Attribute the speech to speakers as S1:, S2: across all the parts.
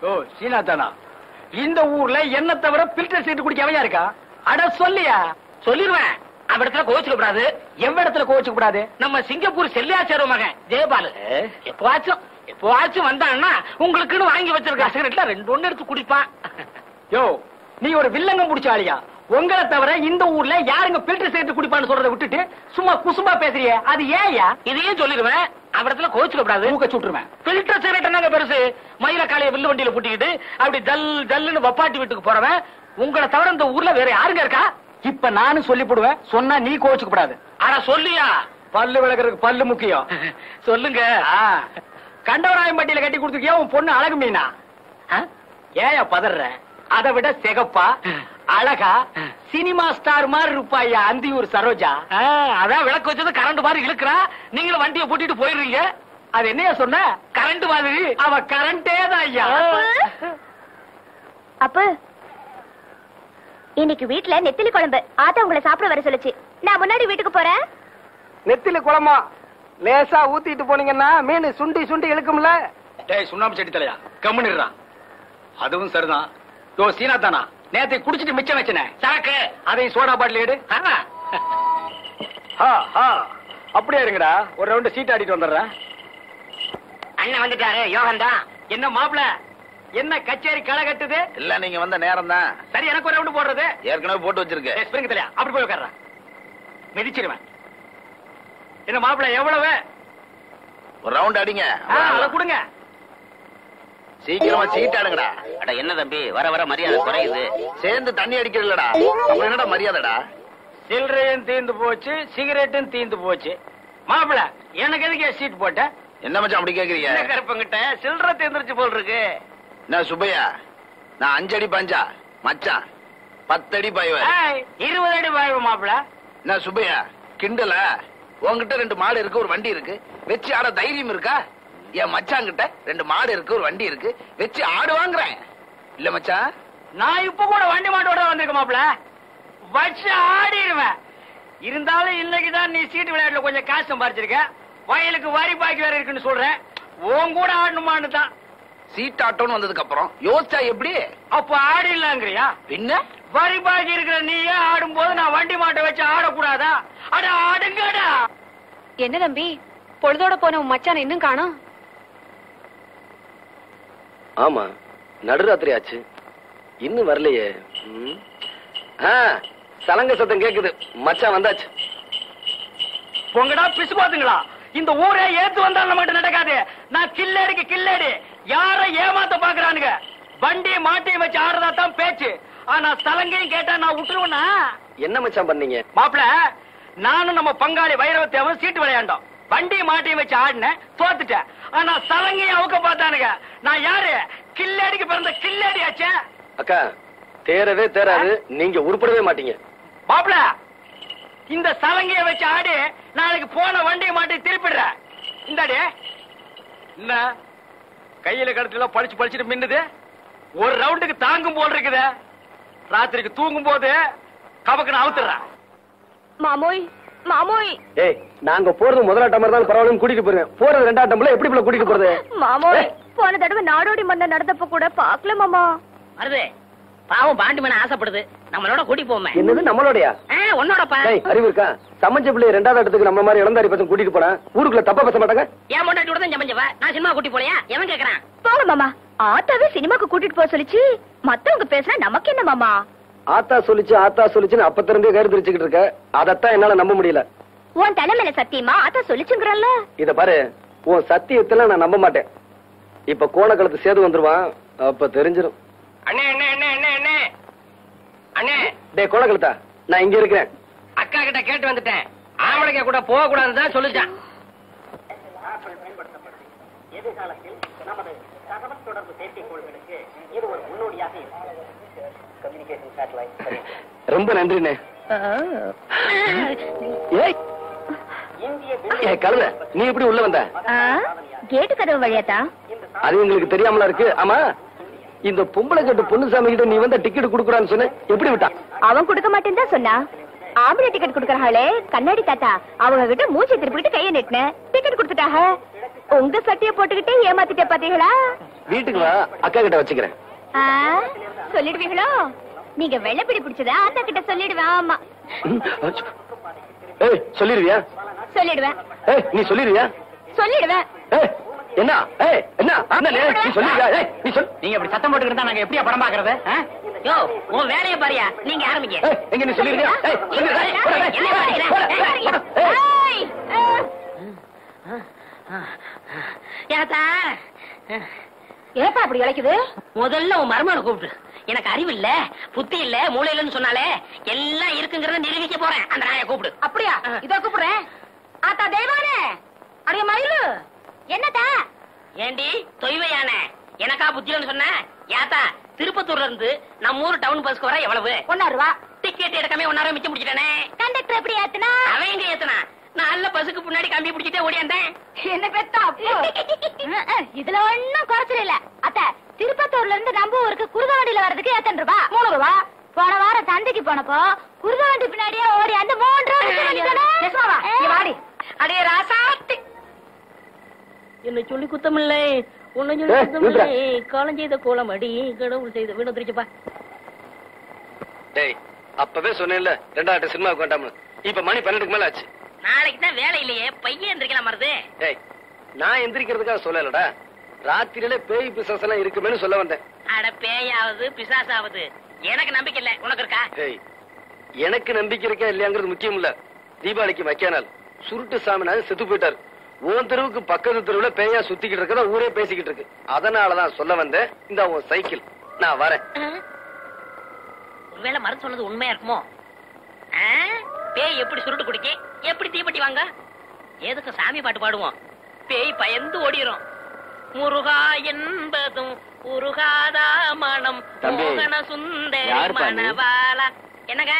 S1: ஓ சீனாதானா, இந்த ஊர்ல என்ன தவிர பில்டர் சீட்டு குடிக்க அவயா இருக்கா? அட சொல்லியா?
S2: சொல்லிடுவேன். அவ இடத்துல கோச்சுக்க கூடாது.
S1: எவ்வளவு இடத்துல கோச்சுக்க கூடாது?
S2: நம்ம சிங்கப்பூர் செல்லியாச்சார மகன் ஜெயபாலு எப்பவாச்சும் வந்தான்னா உங்களுக்குன்னு வாங்கி வச்சிருக்க சிகரெட்ல 2 எடுத்து குடிப்பான்.
S1: யோ, நீ ஒரு வில்லங்கம் முடிச்ச ஆளியா? உங்களை தவிர இந்த ஊர்ல யாருங்க பில்டர் சீட்டு குடிப்பான்னு சொல்றதை விட்டுட்டு சும்மா குசும்பா பேசுறிய, அது ஏயா?
S2: இதையும் சொல்லிடுவேன். அவ இடத்துல கோச்சுக்க கூடாது.
S1: மூக்க சுட்டுருவேன்.
S2: பில்டர் சிகரெட் என்னங்க பெருசு? மயில காலைய வில்லு வண்டியில பூட்டிக்கிட்டு அப்படி ஜல் ஜல்லுன்னு வப்பாட்டி வீட்டுக்கு போறவன் உங்களை தவிர இந்த ஊர்ல வேற யாருங்க இருக்கா?
S1: இப்ப நானும் சொல்லி போடுவேன், சொன்னா நீ கோச்சுக்க கூடாது.
S2: ஆனா சொல்லியா?
S1: பல்லு விளக்குறதுக்கு பல்லு முக்கியம்.
S2: சொல்லுங்க.
S1: கண்டவராயம் பட்டியில கட்டி கொடுத்துருக்கியா உன் பொண்ணு அழகு மீனா? ஏயா பதற? அதை விட சிகப்பா அழகா சினிமா ஸ்டார் மாதிரி இருப்பாயா அந்தியூர் சரோஜா.
S2: அதான் விளக்கு வச்சது கரண்ட் மாதிரி இழுக்கிறா. நீங்களும் வண்டியை பூட்டிட்டு போயிடுறீங்க.
S1: அது என்னையா சொன்ன?
S2: கரண்ட் மாதிரி.
S1: அவ கரண்டே தான் ஐயா.
S3: அப்ப இன்னைக்கு வீட்டுல நெத்திலி குழம்பு. ஆத்தா உங்களை சாப்பிட வர சொல்லுச்சு. நான் முன்னாடி வீட்டுக்கு போறேன்.
S4: நெத்திலி குழம்பா லேசா ஊத்திட்டு போனீங்கன்னா மீன் சுண்டி சுண்டி இழுக்கும்ல.
S1: டேய் சுண்ணாம்பு செட்டி தலையா, கம்முன்னுறான். அதுவும் சரிதான். யோ சீனாதானா, நேத்தை குடிச்சிட்டு மிச்சம் வச்சனே
S2: சாக்கு,
S1: அதையும் சோடா பாட்டில் எடு. அப்படியே இருங்கடா, ஒரு ரவுண்ட் சீட் ஆடிட்டு வந்துடுறேன்.
S2: அண்ணன் வந்துட்டாரு. யோகன் தான்.
S1: என்ன மாப்பிள, என்ன கச்சேரி களை கட்டுது?
S5: இல்ல, நீங்க வந்த நேரம் தான்.
S1: சரி, எனக்கு ஒரு ரவுண்ட் போடுறது.
S5: ஏற்கனவே போட்டு வச்சிருக்கேன்.
S1: ஸ்பிரிங் தலையா, அப்படி போய் உட்கார்றேன். மிதிச்சிருவேன். என்ன மாப்பிள, எவ்வளவு?
S5: ஒரு ரவுண்ட் அடிங்க.
S1: அதை கொடுங்க.
S5: சீக்கிரமா சீட் ஆடுங்கடா.
S2: அட என்ன தம்பி, வர வர மரியாதை குறையுது.
S5: சேர்ந்து தண்ணி அடிக்கிறீங்களடா, அப்புறம் என்னடா மரியாதைடா?
S1: சில்லறையும் தீந்து போச்சு, சிகரெட்டும் தீந்து போச்சு. மாப்பிள, எனக்கு எதுக்கு சீட் போட்ட?
S5: என்ன மச்சான் அப்படி கேக்குறீங்க?
S1: கருப்பங்கிட்ட சில்லறை தீந்துருச்சு போல் இருக்கு.
S5: என்ன சுப்பையா, நான் 5 அடி பஞ்சா மச்சான் 10 அடி பாய்வேன்.
S1: 20 அடி பாய்வு மாப்பிள.
S5: என்ன சுப்பையா கிண்டல? உங்ககிட்ட 2 மாடு இருக்கு, ஒரு வண்டி இருக்கு, வச்சு ஆட தைரியம் இருக்கா? என் மச்சான் கிட்ட 2 மாடு இருக்கு, ஒரு வண்டி இருக்கு, வச்சு ஆடு வாங்குறேன். இல்ல மச்சான்,
S1: நான் இப்ப கூட வண்டி மாட்டோட வந்திருக்க மாப்பிள, வச்சு ஆடிடுவேன். இருந்தாலும் இன்னைக்குதான் நீ சீட்டு விளையாட்டுல கொஞ்சம் காசு சம்பாரிச்சிருக்க. வயலுக்கு வரி பாக்கி வேற இருக்குன்னு சொல்றேன். உன் கூட ஆடணுமான்னு தான்.
S5: சீட் ஆட்டோன்னு வந்ததுக்கு அப்புறம் யோசிச்சா எப்படி?
S1: அப்ப ஆடிடலாங்கிறியா?
S5: பின்ன
S1: வரி பாக்கி இருக்கிற நீயே ஆடும் போது நான் வண்டி மாட்டை வச்சு ஆடக்கூடாதா? அட ஆடுங்கடா.
S3: என்ன தம்பி, பொழுதோட போன உன் மச்சான் இன்னும் காணோம்?
S4: ஆமா, நடுராத்திரி ஆச்சு, இன்னும் வரலையே. சலங்க சத்தம் கேக்குது, மச்சான் வந்தாச்சு.
S1: பொங்கடா பிசு பாத்துங்களா, இந்த ஊரே ஏத்து வந்தாலும் நம்மகிட்ட நடக்காது. நான் கில்லேடிக்கு கில்லேடி, யார ஏமாத்த பாக்குறானுங்க. வண்டியை மாட்டையும் வச்சு ஆடுறதா தான் பேச்சு. ஆனா சலங்கையும் கேட்டா நான் விட்டுருவேனா?
S4: என்ன மச்சான் பண்ணீங்க?
S1: மாப்பிள, நானும் நம்ம பங்காளி வைரவத்தேவன் சீட்டு விளையாண்டோம். வண்டி மாட்டையும் வச்சு ஆடினேன், தோத்துட்டேன். ஆனா சலங்கையும் அவுக்க பார்த்தானுங்க. நான் யாரு? கில்லேடிக்கு பிறந்த கில்லேடி ஆச்சே.
S4: அக்கா, தேரவே தேராது, நீங்க உருப்படவே மாட்டீங்க.
S1: மாப்பிள, இந்த சலங்கைய வச்சு ஆடி நாளைக்கு போன வண்டியை மாட்டி திருப்பிடுற. இந்தாடி, என்ன கையில கடத்துல பழிச்சு பழிச்சுட்டு மின்னுது. ஒரு ரவுண்டுக்கு தாங்கும் போல் இருக்குது. ராத்திரிக்கு தூங்கும் போது கபக்குன்னு அவுத்துறேன்.
S3: மாமோய் மாமோய்,
S4: ஏய், நாங்க போறது முதலாட்டம் மாதிரி தான் பரவாயில்ல, கூட்டிட்டு போறேன். போறது 2ஆம் டம்ல எப்படி போல கூட்டிட்டு போறது?
S3: மாமோய், போன தடவை நாடோடி மன்ன நடந்தப்ப கூட பாக்கல மாமா.
S2: வருது பாவம், பாண்டி மன ஆசைப்படுது. நம்மளோட கூட்டி போமே.
S4: என்னது நம்மளோடயா?
S2: உன்னோடப்பா.
S4: அறிவு இருக்கா? சமைச்ச பிள்ளை 2ஆவது இடத்துக்கு நம்ம மாதிரி இளந்தாரி பசங்க கூட்டிட்டு போனா ஊருக்குள்ள தப்பா பேச மாட்டாங்க.
S2: ஏன் பொண்டாட்டி தான் சமைச்சவ, நான் சினிமா கூட்டி போலையா? எவன் கேக்குறான்?
S3: போங்க மாமா, ஆத்தாவே சினிமாக்கு கூட்டிட்டு போக சொல்லிச்சு. மத்தவங்க பேசுனா நமக்கு என்ன மாமா?
S4: ஆத்தா சொல்லிச்சுன்னு அப்ப திறந்தே கயிறு தெரிச்சுக்கிட்டு இருக்க. அதத்தான் என்னால நம்ப முடியல.
S3: உன் தலைமையில சத்தியமா ஆத்தா சொல்லிச்சுங்கிறல்ல.
S4: இத பாரு, உன் சத்தியத்துல நான் நம்ப மாட்டேன். இப்ப கோணக்கலத்து சேது வந்துருவான், அப்ப தெரிஞ்சிடும்.
S1: அண்ணே அண்ணே அண்ணே அண்ணே அண்ணே அண்ணே.
S4: டேய் கோணக்கலத்தா, நான் இங்க இருக்கிறேன்.
S1: அக்கா கிட்ட கேட்டு வந்துட்டேன். ஆம்பளைங்க கூட போக கூடாதுன்னு தான் சொல்லிச்சான்.
S2: எதிர்காலத்தில் நமது தகவல் தொடர்பு செயற்கைக்கோள்களுக்கு இது ஒரு முன்னோடியாக கம்யூனிகேஷன் சேட்டலைட்.
S4: ரொம்ப நன்றிண்ணே. ஏய் கழுத, நீ எப்படி உள்ள வந்த?
S3: கேட்டு கதவு வழியாத்தா?
S4: அது எங்களுக்கு தெரியாமலா இருக்கு. ஆமா, இந்த பொம்பளை கட்டு பொண்ணுசாமி கிட்ட நீ வந்த டிக்கெட் குடுக்குறான்னு சொன்ன, எப்படி விட்டான்?
S3: அவன் கொடுக்க மாட்டேன்னு தான் சொன்னா. ஆம்பளை டிக்கெட் குடுக்கறாளே கண்ணாடி தாத்தா அவங்க கிட்ட மூச்சு திருப்பிட்டு கைய நெட்டினேன் டிக்கெட் கொடுத்துட்டாங்க. உங்க சட்டைய போட்டுக்கிட்டே ஏமாத்திட்டே பாத்தீங்களா?
S4: வீட்டுக்கு வா, அக்கா கிட்ட வச்சுக்கிறேன்.
S3: சொல்லிடுவீங்களோ? நீங்க வெள்ளப்பிடி பிடிச்சதா அண்ணா கிட்ட சொல்லிடுவேன். ஆமா
S4: சொல்லிடுவியா?
S3: சொல்லிடுவேன்.
S4: நீ சொல்லிடுவியா?
S3: சொல்லிடுவேன்.
S4: என்ன என்ன நீ சொல்லிடுவியா? நீ சொல்.
S2: நீங்க இப்படி சத்தம் போட்டுக்கிட்டு தான் நாங்க எப்படியா படம் பாக்குறது? யோ உன் வேலையை பாரியா, நீங்க ஆரம்பிங்க.
S4: எங்க நீ சொல்லிடுவியா?
S3: ஏப்பா அப்படி இழைக்குது?
S2: முதல்ல உன் மருமகனை கூப்பிட்டு. எனக்கு அறிவு இல்ல, புத்தி இல்ல, மூளை இல்லன்னு சொன்னாலே எல்லாம் இருக்குங்கறத நிரூபிக்க போறேன். அந்த நாயை கூப்பிடு.
S3: அப்படியா? இதோ கூப்பிடுறேன். ஆத்தா தெய்வானே, அடைய மயிலு என்னதா?
S2: ஏண்டி தொய்வையான எனக்கா புத்தியன்னு சொன்ன? யாத்தா திருப்பத்தூர்ல இருந்து நம்ம ஊர் டவுன் பஸ்க்கு வர எவ்வளவு?
S3: 1 ரூபா.
S2: டிக்கெட் எடுக்காம 1 மிச்சம் பிடிச்சிட்டானே.
S3: கண்டக்டர் எப்படி ஏத்துனா?
S2: அவன் எங்க ஏத்துனா? நல்ல பஸ்ஸுக்கு முன்னாடி கம்பி பிடிச்சிட்டே ஓடியாந்தேன்.
S3: என்ன பெத்தா அப்போ? இதுல ஒண்ணும் குறைச்சல் இல்ல. அத்த திருப்பத்தூர்ல இருந்து நம்ம ஊருக்கு குருத வண்டியில வர்றதுக்கு எத்தனை ரூபா? 3 ரூபா. போன வாரம் சந்தைக்கு போனப்போ குருத வண்டி பின்னாடியே ஓடி அந்த 3 ரூபா. வாடி அடே ராசாத்தி.
S2: என்ன சொல்லி குத்தமில்லை, உன்னை சொல்லி குத்தமில்லை. காலம் செய்த கோலம் அடி கடவுள் செய்த வீணம் தெரிச்சுப்பா.
S4: டேய் அப்பவே சொன்னேன்ல 2 சினிமாவுக்கு வேண்டாம்னு. இப்ப மணி 12க்கு மேல ஆச்சு.
S2: நாளைக்கு தான் வேலை இல்லையே, பையன் எந்திரிக்கலாம் மருது.
S4: டேய் நான் எந்திரிக்கிறதுக்காக சொல்லலடா, ராத்திரியில பேய் பிசாசு எல்லாம் இருக்குமேனு சொல்ல வந்தேன்.
S2: அட பேயாவது பிசாசாவது எனக்கு நம்பிக்கை இல்ல, உனக்கு இருக்கா?
S4: டேய் எனக்கு நம்பிக்கை இருக்கா இல்லையாங்கிறது முக்கியம் இல்ல. தீபாவளிக்கு மக்கியானால் சுருட்டு சாமினால செத்து போயிட்டாரு. உன் தெருவுக்கு பக்கத்து தெருவுல பேயா சுத்திக்கிட்டு இருக்கதா ஊரே பேசிக்கிட்டு இருக்கு. அதனாலதான் சொல்ல வந்தேன். இந்த உன் சைக்கிள், நான் வரேன்.
S2: ஒருவேளை மருந்து சொன்னது உண்மையா இருக்குமோ? பேய் எப்படி சுருட்டு குடிக்க, எப்படி தீப்பெட்டி வாங்க? எதுக்கு சாமி பாட்டு பாடுவோம்? பேய் பயந்து ஓடிரும். முருகா என்பதும் உருகாதா மனம் மோகன சுந்தரி மணவாளா. என்னங்க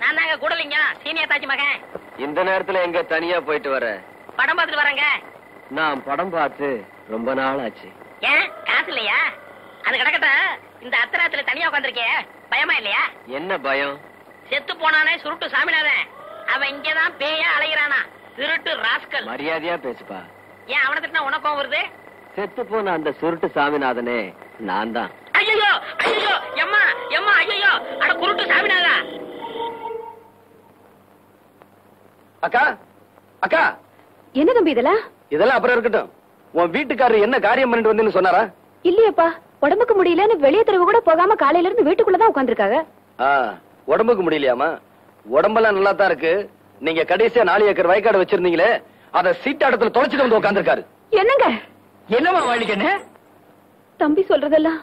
S2: நான் தாங்க கூடலிங்க சீனியர் தாச்சி மகன்.
S4: இந்த நேரத்துல எங்க தனியா போயிட்டு வர?
S2: படம் பார்த்துட்டு வரேங்க.
S4: நான் படம் பார்த்து ரொம்ப நாள் ஆச்சு.
S2: ஏன் காசு இல்லையா? அது கிடக்கட்டும். இந்த அத்தராத்துல தனியா உட்காந்துருக்கே, பயமா இல்லையா?
S4: என்ன பயம்?
S2: செத்து போனானே சுருட்டு சாமிநாதன், அவன் இங்கதான் பேயா அலைகிறானா? திருட்டு ராஸ்கல்.
S4: மரியாதையா பேசுப்பா.
S2: ஏன் அவனை திட்டினா உனக்கும் வருது?
S4: செத்து போன அந்த சுருட்டு சாமிநாதனே நான் தான்.
S2: ஐயோ ஐயோ எம்மா எம்மா ஐயோ, அட குருட்டு சாமிநாதா.
S4: அக்கா அக்கா.
S3: என்ன தம்பி இதெல்லாம்?
S4: இதெல்லாம் அப்புறம் இருக்கட்டும். உன் வீட்டுக்காரர் என்ன காரியம் பண்ணிட்டு வந்தேன்னு சொன்னாரா?
S3: இல்லையப்பா, உடம்புக்கு முடியலன்னு வெளியே தெருவு கூட போகாம காலையில இருந்து வீட்டுக்குள்ளதான் உட்காந்துருக்காங்க.
S4: உடம்புக்கு முடியலையாமா? உடம்பெல்லாம் நல்லா தான் இருக்கு. நீங்க கடைசியா 4 ஏக்கர் வயக்காடு வச்சிருந்தீங்களே, அத சீட்டாடத்துல தொலைச்சிட்டு வந்து உட்காந்துருக்காரு.
S3: என்னங்க?
S1: என்னமா வழிக்கண்ணு?
S3: தம்பி சொல்றதெல்லாம்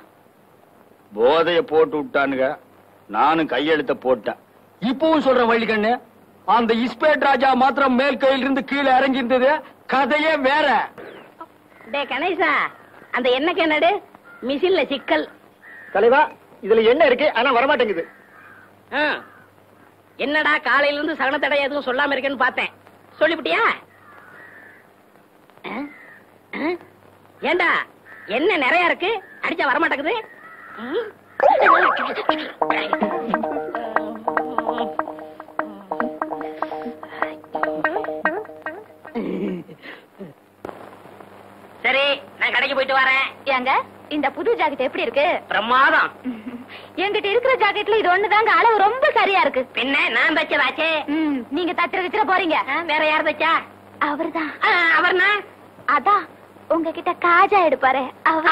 S1: போதைய போட்டு விட்டானுங்க. நானும் கையெழுத்த போட்டேன். இப்பவும் சொல்ற வழிக்கண்ணு, அந்த இஸ்பேட் ராஜா மாத்திரம் மேல் கையில இருந்து கீழே இறங்கி இருந்தது. கதையே வேற.
S2: டே கணேசா, அந்த எண்ணெய் என்னடு மிஷின்ல சிக்கல்.
S4: தலைவா இதுல என்ன இருக்கு ஆனா வரமாட்டேங்குது.
S2: என்னடா காலையில இருந்து சகன தடை எதுவும் சொல்லாம இருக்கேன்னு பார்த்தேன். சொல்லிவிட்டியா? ஏண்டா என்ன நிறைய இருக்கு, அடிச்சா வரமாட்டேங்குது. சரி நான் கடைக்கு போயிட்டு வரேன்.
S3: ஏங்க இந்த புது ஜாக்கெட் எப்படி இருக்கு?
S2: பிரமாதம்.
S3: என்கிட்ட இருக்கிற ஜாக்கெட்ல இது ஒண்ணுதாங்க அளவு ரொம்ப சரியா இருக்கு.
S2: பின்ன நான் தச்சதாச்சே.
S3: நீங்க தச்சுற போறீங்க.
S2: வேற யார் தச்சா?
S3: அவர்தான்.
S2: அவர்னா?
S3: அதான் உங்ககிட்ட காஜா எடுப்பாரு அவர்.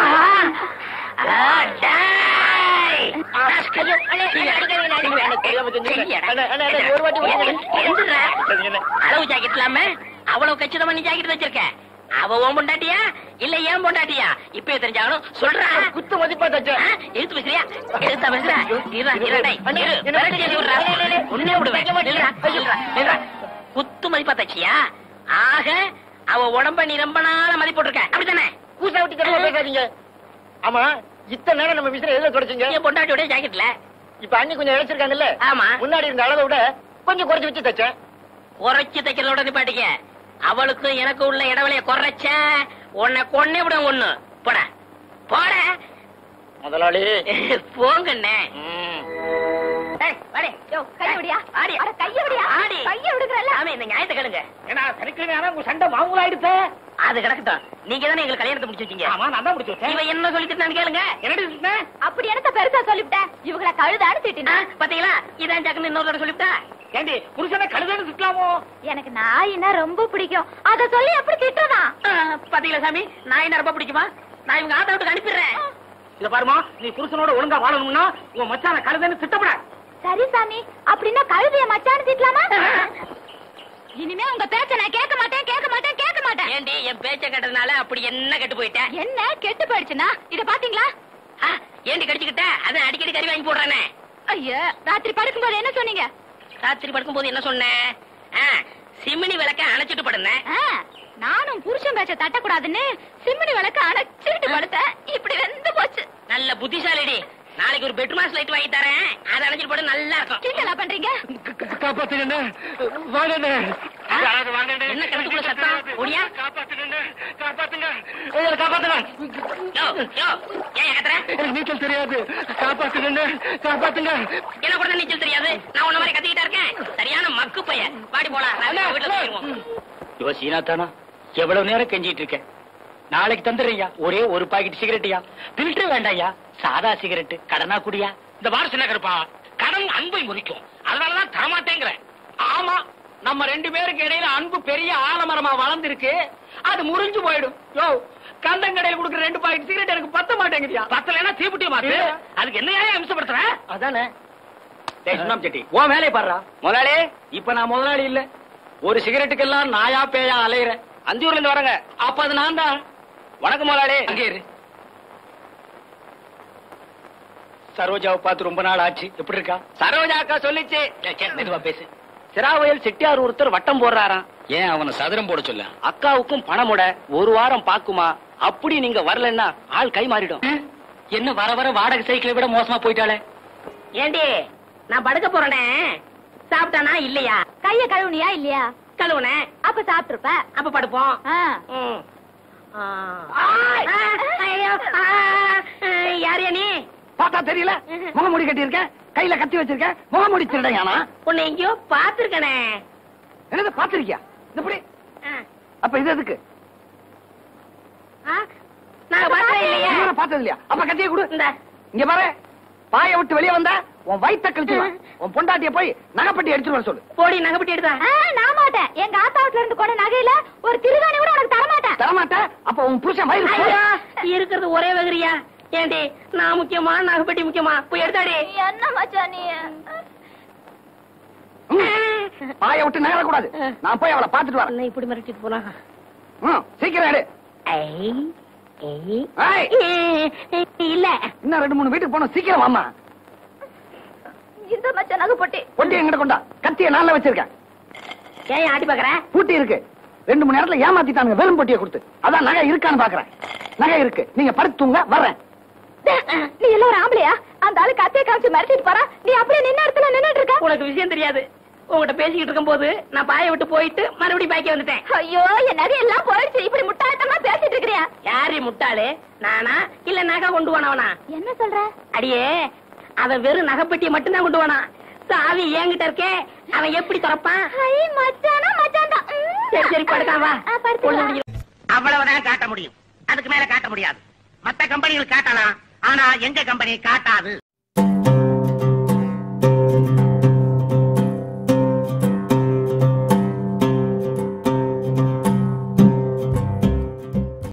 S2: அளவு ஜாக்கெட் இல்லாம அவ்வளவு கச்சிதமா நீ ஜாக்கெட் வச்சிருக்க. அவ ஓம் பொண்டாட்டியா இல்ல ஏன் பொண்டாட்டியா? இப்ப தெரிஞ்சாலும் சொல்றா.
S4: குத்து மதிப்பா தச்ச.
S2: எழுத்து பேசுறியா? எழுத்தா பேசுறா? உன்னே விடுவேன். குத்து மதிப்பா தச்சியா? ஆக அவ உடம்ப நீ ரொம்ப நாள மதிப்பு போட்டிருக்க, அப்படித்தானே?
S4: கூசா விட்டு தரமா பேசாதீங்க. ஆமா இத்தனை நேரம் நம்ம விசிற எதுல தொடச்சீங்க?
S2: என் பொண்டாட்டியோட ஜாக்கெட்ல.
S4: இப்ப அண்ணி கொஞ்சம் இழைச்சிருக்காங்கல்ல?
S2: ஆமா.
S4: முன்னாடி இருந்த அளவை விட கொஞ்சம் குறைச்சு வச்சு தச்சேன்.
S2: குறைச்சு தைக்கிறதோட நிப்பாட்டிக்க. அவளுக்கு எனக்கு உள்ள இடவெளிய குறைச்ச உன்னை கொன்னே விட. ஒண்ணு போட போட
S4: முதலாளி
S2: போங்கண்ணே. வாடி.
S3: யோ, கைய விடியா?
S2: ஆடி.
S3: அட, கைய விடியா?
S2: ஆடி.
S3: கைய விடுங்கறல்ல.
S2: சாமி இந்த நியாயத்தை கேளுங்க.
S1: ஏன்னா சனிக்கிழமை உங்க சண்டை மாமூலாயிடுச்சு.
S2: அது கிடக்கட்டும். நீங்க தானே எங்களுக்கு கல்யாணத்தை முடிச்சு வச்சீங்க.
S1: ஆமா, நான் தான் முடிச்சு வச்சேன்.
S2: இவன் என்ன சொல்லிட்டு கேளுங்க.
S1: என்னடி சொன்னேன்?
S3: அப்படி என்னத்த பெருசா சொல்லிவிட்டேன்? இவங்கள கழுதான்னு திட்டினா.
S2: பாத்தீங்களா, இதான் ஜாக்குன்னு இன்னொரு தடவை சொல்லிவிட்டா.
S1: ஏண்டி புருஷனை கழுதான்னு திட்டலாமோ?
S3: எனக்கு நாயினா ரொம்ப பிடிக்கும். அத சொல்லி எப்படி திட்டுறதா?
S2: பாத்தீங்களா சாமி, நான் என்ன ரொம்ப பிடிக்குமா? நான் இவங்க ஆத்தா வீட்டுக்கு அனுப்பிடுறேன்.
S1: இத பாருமா, நீ புருஷனோட ஒழுங்கா வாழணும்னா உங்க மச்சான கழுதான்னு திட்டப்பட.
S3: சரி சாமி, அப்படின்னா கழுதைய மச்சான்னு திட்டலாமா? இனிமே உங்க பேச்ச நான் கேட்க மாட்டேன், கேட்க மாட்டேன், கேட்க மாட்டேன்.
S2: ஏண்டி என் பேச்ச கேட்டதுனால அப்படி என்ன கெட்டு போயிட்டேன்?
S3: என்ன கெட்டு போயிடுச்சுன்னா இத பாத்தீங்களா?
S2: ஏண்டி கடிச்சுக்கிட்ட? அதான் அடிக்கடி கறி வாங்கி போடுறானே.
S3: ஐயா, ராத்திரி படுக்கும்போது என்ன சொன்னீங்க?
S2: ராத்திரி படுக்கும்போது என்ன சொன்னேன்? சிமினி விளக்க அணைச்சிட்டு படுனேன்.
S3: நானும் புருஷன் பேச்ச தட்டக்கூடாதுன்னு சிம்மினி விளக்க அணைச்சிட்டு படுத்தேன். இப்படி வெந்து போச்சு.
S2: நல்ல புத்திசாலிடி. நாளைக்கு ஒரு பெட்ரூம் லைட் வாங்கி தரேன், அதை அணைச்சிட்டு போட நல்லா இருக்கும்.
S3: கிண்டலா பண்றீங்க?
S1: காப்பாத்துங்க, வாங்கண்ணே.
S2: என்ன கிணத்துக்குள்ள சத்தம்? ஓடியா?
S1: காப்பாத்துங்க, காப்பாத்துங்க, காப்பாத்துங்க.
S2: யோ, யோ, ஏன் கத்துற?
S1: எனக்கு நீச்சல் தெரியாது, காப்பாத்துங்க, காப்பாத்துங்க.
S2: என்ன கூட நீச்சல் தெரியாது? நான் உன்ன மாதிரி கத்திக்கிட்டா இருக்கேன். சரியான மக்கு பையன். பாடி போலாம், வீட்டுல போயிருவோம்.
S1: இவ சீனாத்தானா? எவ்வளவு நேரம் கெஞ்சிட்டு இருக்கேன். நாளைக்கு தந்துடுறியா? ஒரே ஒரு பாக்கெட் சிகரெட்டியா? பில்டர் வேண்டாயா? சாதா சிகரெட். கடனா குடியா? இந்த வார சின்ன கருப்பா, கடன் அன்பை முறிக்கும். அதனாலதான் தரமாட்டேங்கிறேன். ஆமா, நம்ம ரெண்டு பேருக்கு இடையில அன்பு பெரிய ஆலமரமா வளர்ந்துருக்கு. அது முறிஞ்சு போயிடும். யோ, கந்தங்கடையில் கொடுக்குற 2 பாக்கெட் சிகரெட் எனக்கு பத்த மாட்டேங்குதியா? பத்தலைன்னா தீப்புட்டிய மாத்து. அதுக்கு என்ன அம்சப்படுத்துற? அதானே. சுண்ணாம் செட்டி, உன் வேலையை பாடுறா. முதலாளி, இப்ப நான் முதலாளி இல்ல. ஒரு சிகரெட்டுக்கெல்லாம் நாயா பேயா அலையிறேன். அஞ்சூர்ல இருந்து வரங்க. அப்ப அது நான் தான். வணக்கம் முதலாளி. அங்கே இரு. சரோஜாவை பார்த்து ரொம்ப நாள் ஆச்சு. எப்படி இருக்கா? சரோஜா அக்கா சொல்லிச்சு. மெதுவா பேசு. சிராவயல் செட்டியார் ஒருத்தர் வட்டம் போடுறாராம். ஏன் அவனை சதுரம் போட சொல்ல? அக்காவுக்கும் பணமுட ஒரு வாரம் பாக்குமா. அப்படி நீங்க வரலன்னா ஆள் கை மாறிடும். என்ன வர வர வாடகை சைக்கிளை விட மோசமா போயிட்டாளே.
S2: ஏண்டி, நான் படுக்க போறேனே, சாப்பிட்டானா இல்லையா?
S3: கைய கழுவுனியா இல்லையா?
S2: கழுவுன.
S3: அப்ப சாப்பிட்டுருப்ப.
S2: அப்ப படுப்போம். யாரையா நீ?
S1: பார்த்தா தெரியல. முகமூடி கட்டி இருக்க, கையில கத்தி வச்சிருக்க. முகமூடி திருடையானா?
S2: உன்னை எங்கயோ பாத்துருக்கனே.
S1: என்னது பாத்திருக்கியா? இப்படி அப்ப இது எதுக்கு?
S2: நான் பார்த்தேன் இல்லையா?
S1: பார்த்தது இல்லையா? அப்ப கத்தியை கொடு.
S2: இந்த
S1: இங்க பாரு, பாய விட்டு வெளியே வந்தா உன் வயிற்ற கழிச்சுடுவேன். உன் பொண்டாட்டிய போய் நகைப்பட்டி எடுத்துட்டு வர சொல்லு.
S2: போடி, நகைப்பட்டி எடுத்தா?
S3: நான் மாட்டேன். எங்க ஆத்தாவுல இருந்து கொண்ட நகையில ஒரு திருகாணி கூட உனக்கு தரமாட்டேன்.
S1: தரமாட்டேன்? அப்ப உன் புருஷன் வயிறு
S2: இருக்கிறது ஒரே வகிரியா? ஏண்டி, நான் முக்கியமா நகைப்பட்டி முக்கியமா? போய் எடுத்தாடி.
S3: என்ன மச்சான் நீ?
S1: பாய விட்டு நகர கூடாது. நான் போய் அவளை பாத்துட்டு வரேன்.
S2: இப்படி மிரட்டிட்டு போனா
S1: சீக்கிரம் எடு.
S2: இல்ல,
S1: இன்னும் 2-3 வீட்டுக்கு போன. சீக்கிரம் வாமா.
S3: இந்த மச்சான் நகை பொட்டி.
S1: பொட்டி எங்கிட்ட கொண்டா. கத்திய நாள்ல வச்சிருக்கேன்.
S2: ஏன் ஆட்டி பாக்குற?
S1: பூட்டி இருக்கு. 2-3 நேரத்துல ஏமாத்திட்டாங்க வேலும் பொட்டியை கொடுத்து. அதான் நகை இருக்கான்னு பாக்குறேன். நகை இருக்கு. நீங்க படுத்துங்க, வர்றேன்.
S3: நீ எல்லாம் ஒரு ஆம்பளையா? அந்த ஆளு கத்திய காமிச்சு மிரட்டிட்டு போறா. நீ அப்படியே நின்ன இடத்துல நின்னுட்டு இருக்க.
S2: உனக்கு விஷயம் தெரியாது. உங்ககிட்ட பேசிக்கிட்டு இருக்கும் போது நான் பாய விட்டு போயிட்டு மறுபடியும் பாய்க்க வந்துட்டேன்.
S3: ஐயோ, என் நகை எல்லாம் போயிடுச்சு. இப்படி முட்டாள்தனமா பேசிட்டு இருக்கிறியா?
S2: யாரு முட்டாளு? நானா இல்ல நகை கொண்டு போனவனா?
S3: என்ன சொல்ற?
S2: அடியே, அவன் வெறும் நகைப்பட்டியை மட்டும்தான் கொண்டு போனான். சாவி என்கிட்ட இருக்கே, அவன் எப்படி திறப்பான்?
S3: மச்சானா மச்சான் தான்.
S2: சரி சரி, படுக்காம வா.
S6: அவ்வளவுதான் காட்ட முடியும். அதுக்கு மேல காட்ட முடியாது. மத்த கம்பெனிகள் காட்டலாம், ஆனா எங்க கம்பெனி காட்டாது.